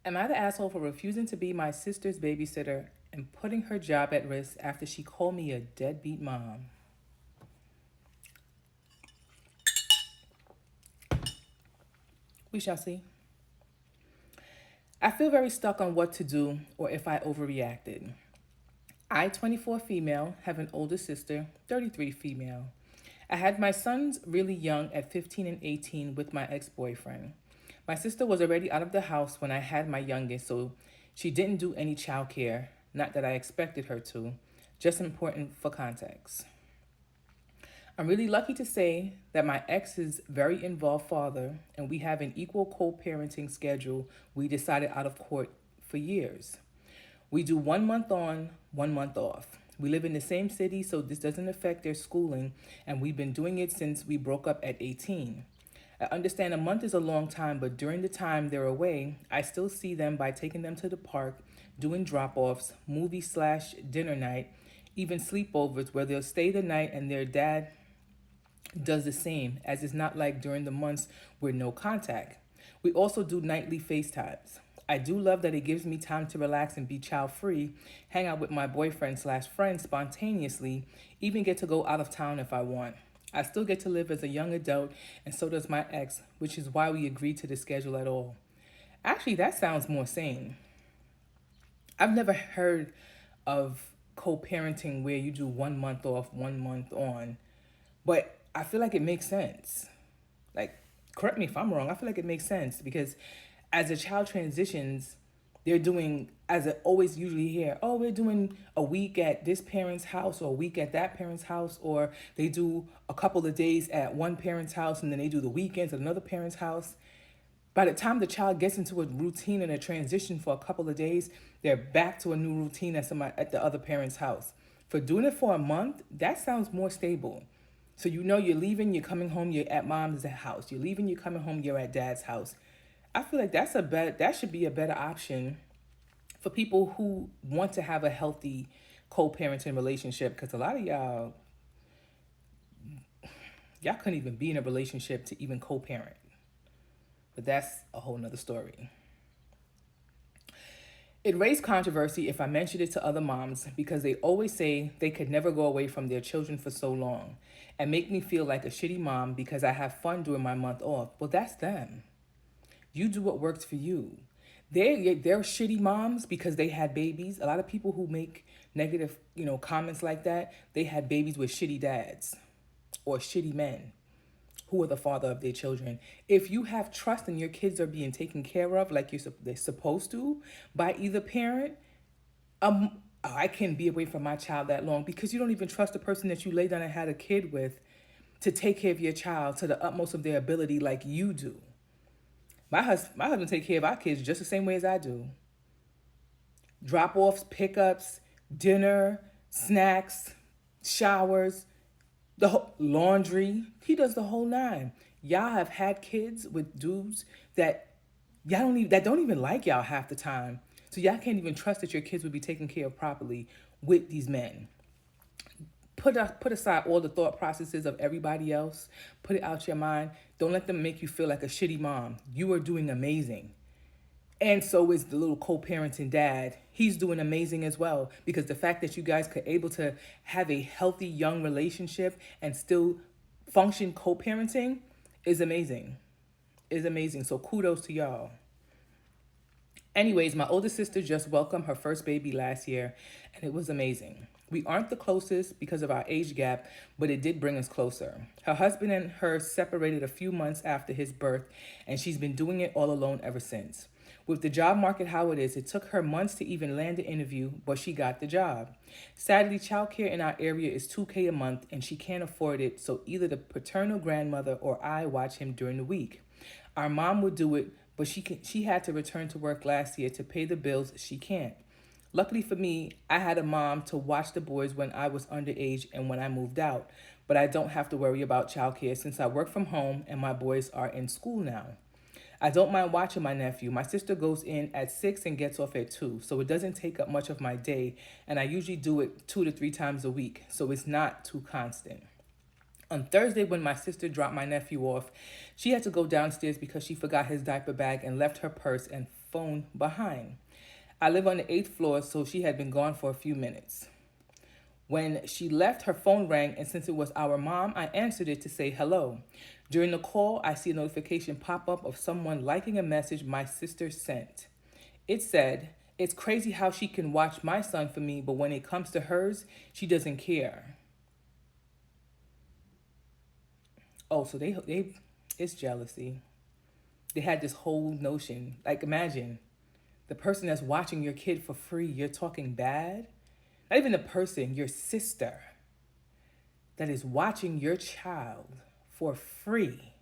Am I the asshole for refusing to be my sister's babysitter and putting her job at risk after she called me a deadbeat mom? We shall see. I feel very stuck on what to do or if I overreacted. I, 24 female, have an older sister, 33 female. I had my sons really young at 15 and 18 with my ex boyfriend. My sister was already out of the house when I had my youngest, so she didn't do any childcare, not that I expected her to, just important for context. I'm really lucky to say that my ex is very involved father and we have an equal co-parenting schedule we decided out of court for years. We do 1 month on, 1 month off. We live in the same city, so this doesn't affect their schooling, and we've been doing it since we broke up at 18. I understand a month is a long time, but during the time they're away, I still see them by taking them to the park, doing drop offs, movie/dinner night, even sleepovers where they'll stay the night and their dad does the same, as it's not like during the months where no contact. We also do nightly FaceTimes. I do love that it gives me time to relax and be child free, hang out with my boyfriend/friend spontaneously, even get to go out of town if I want. I still get to live as a young adult, and so does my ex, which is why we agreed to the schedule at all. Actually, that sounds more sane. I've never heard of co parenting where you do 1 month off, 1 month on, but I feel like it makes sense. Like, correct me if I'm wrong, I feel like it makes sense because as a child transitions, they're doing, as I always usually hear, oh, we're doing a week at this parent's house or a week at that parent's house, or they do a couple of days at one parent's house and then they do the weekends at another parent's house. By the time the child gets into a routine and a transition for a couple of days, they're back to a new routine at the other parent's house. For doing it for a month, that sounds more stable. So you know you're leaving, you're coming home, you're at mom's house. You're leaving, you're coming home, you're at dad's house. I feel like that should be a better option for people who want to have a healthy co-parenting relationship, because a lot of y'all couldn't even be in a relationship to even co-parent. But that's a whole nother story. It raised controversy if I mentioned it to other moms because they always say they could never go away from their children for so long and make me feel like a shitty mom because I have fun during my month off. Well, that's them. You do what works for you. They're shitty moms because they had babies. A lot of people who make negative, comments like that, they had babies with shitty dads or shitty men who are the father of their children. If you have trust and your kids are being taken care of like they're supposed to by either parent, I can't be away from my child that long because you don't even trust the person that you laid down and had a kid with to take care of your child to the utmost of their ability like you do. My husband take care of our kids just the same way as I do. Drop-offs, pickups, dinner, snacks, showers, the whole laundry. He does the whole nine. Y'all have had kids with dudes that don't even like y'all half the time. So y'all can't even trust that your kids would be taken care of properly with these men. Put aside all the thought processes of everybody else. Put it out your mind. Don't let them make you feel like a shitty mom. You are doing amazing. And so is the little co-parenting dad. He's doing amazing as well because the fact that you guys could able to have a healthy young relationship and still function co-parenting is amazing. Is amazing. So kudos to y'all. Anyways, my older sister just welcomed her first baby last year and it was amazing. We aren't the closest because of our age gap, but it did bring us closer. Her husband and her separated a few months after his birth, and she's been doing it all alone ever since. With the job market how it is, it took her months to even land an interview, but she got the job. Sadly, childcare in our area is $2K a month, and she can't afford it, so either the paternal grandmother or I watch him during the week. Our mom would do it, but she had to return to work last year to pay the bills she can't. Luckily for me, I had a mom to watch the boys when I was underage and when I moved out, but I don't have to worry about childcare since I work from home and my boys are in school now. I don't mind watching my nephew. My sister goes in at 6 and gets off at 2, so it doesn't take up much of my day, and I usually do it 2 to 3 times a week, so it's not too constant. On Thursday, when my sister dropped my nephew off, she had to go downstairs because she forgot his diaper bag and left her purse and phone behind. I live on the 8th floor, so she had been gone for a few minutes. When she left, her phone rang, and since it was our mom, I answered it to say hello. During the call, I see a notification pop up of someone liking a message my sister sent. It said, "It's crazy how she can watch my son for me, but when it comes to hers, she doesn't care." Oh, so it's jealousy. They had this whole notion. Like, imagine the person that's watching your kid for free, you're talking bad. Not even the person, your sister, that is watching your child for free.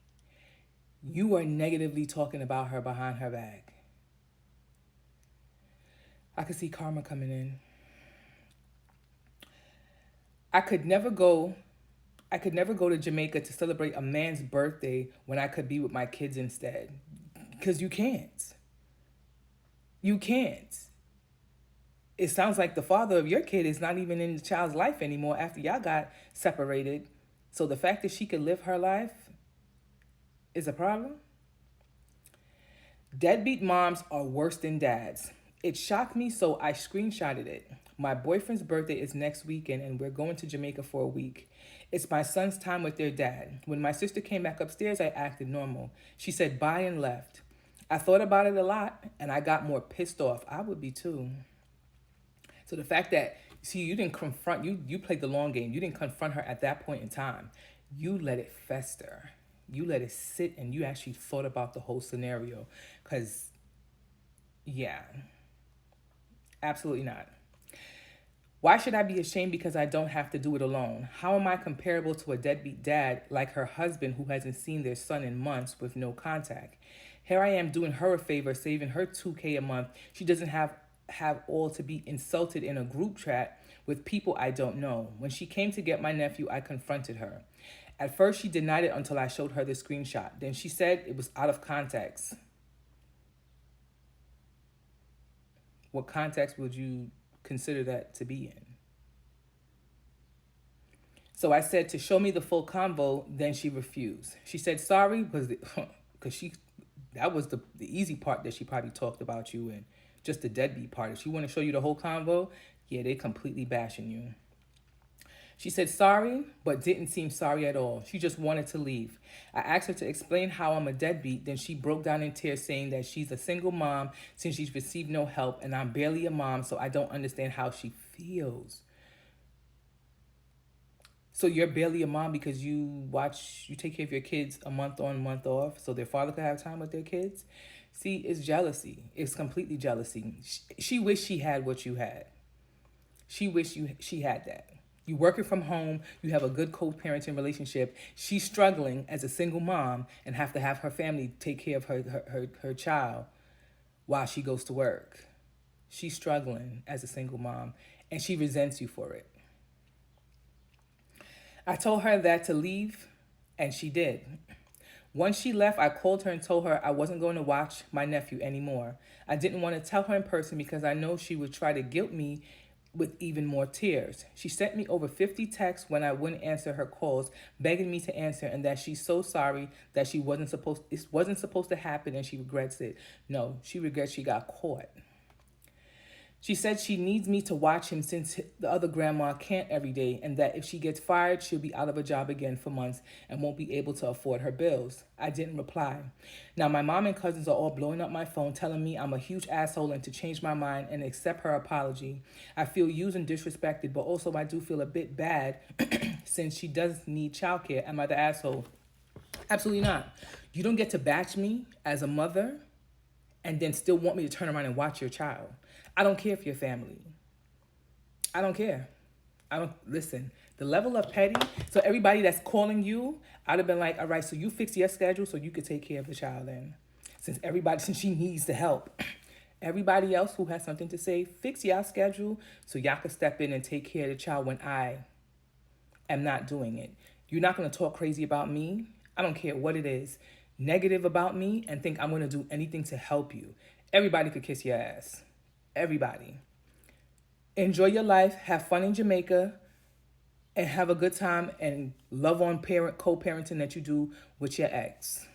You are negatively talking about her behind her back. I could see karma coming in. I could never go to Jamaica to celebrate a man's birthday when I could be with my kids instead. Because you can't. You can't. It sounds like the father of your kid is not even in the child's life anymore after y'all got separated. So the fact that she could live her life is a problem. Deadbeat moms are worse than dads. It shocked me, so I screenshotted it. My boyfriend's birthday is next weekend, and we're going to Jamaica for a week. It's my son's time with their dad. When my sister came back upstairs, I acted normal. She said bye and left. I thought about it a lot, and I got more pissed off. I would be too. So the fact that, see, you didn't confront, you played the long game. You didn't confront her at that point in time. You let it fester. You let it sit, and you actually thought about the whole scenario. Because, yeah, absolutely not. Why should I be ashamed because I don't have to do it alone? How am I comparable to a deadbeat dad like her husband who hasn't seen their son in months with no contact? Here I am doing her a favor, saving her $2K a month. She doesn't have all to be insulted in a group chat with people I don't know. When she came to get my nephew, I confronted her. At first, she denied it until I showed her the screenshot. Then she said it was out of context. What context would you consider that to be in? So I said to show me the full convo, then she refused. She said sorry, because that was the easy part that she probably talked about you and just the deadbeat part. If she want to show you the whole convo, yeah, they completely bashing you. She said sorry, but didn't seem sorry at all. She just wanted to leave. I asked her to explain how I'm a deadbeat. Then she broke down in tears saying that she's a single mom since she's received no help and I'm barely a mom, so I don't understand how she feels. So you're barely a mom because you take care of your kids a month on, month off, so their father could have time with their kids? See, it's jealousy. It's completely jealousy. She wished she had what you had. She wished she had that. You working from home, you have a good co-parenting relationship. She's struggling as a single mom and have to have her family take care of her child while she goes to work. She's struggling as a single mom and she resents you for it. I told her that to leave and she did. Once she left, I called her and told her I wasn't going to watch my nephew anymore. I didn't want to tell her in person because I know she would try to guilt me with even more tears. She sent me over 50 texts when I wouldn't answer her calls, begging me to answer and that she's so sorry that it wasn't supposed to happen and she regrets it. No, she regrets she got caught. She said she needs me to watch him since the other grandma can't every day and that if she gets fired, she'll be out of a job again for months and won't be able to afford her bills. I didn't reply. Now, my mom and cousins are all blowing up my phone, telling me I'm a huge asshole and to change my mind and accept her apology. I feel used and disrespected, but also I do feel a bit bad since she does need childcare. Am I the asshole? Absolutely not. You don't get to bash me as a mother and then still want me to turn around and watch your child. I don't care if you're family. I don't care. Listen, the level of petty, so everybody that's calling you, I'd have been like, all right, so you fix your schedule so you could take care of the child then. Since she needs the help. Everybody else who has something to say, fix y'all schedule so y'all can step in and take care of the child when I am not doing it. You're not going to talk crazy about me. I don't care what it is. Negative about me and think I'm going to do anything to help you. Everybody could kiss your ass. Everybody. Enjoy your life. Have fun in Jamaica. and have a good time and love on co-parenting that you do with your ex.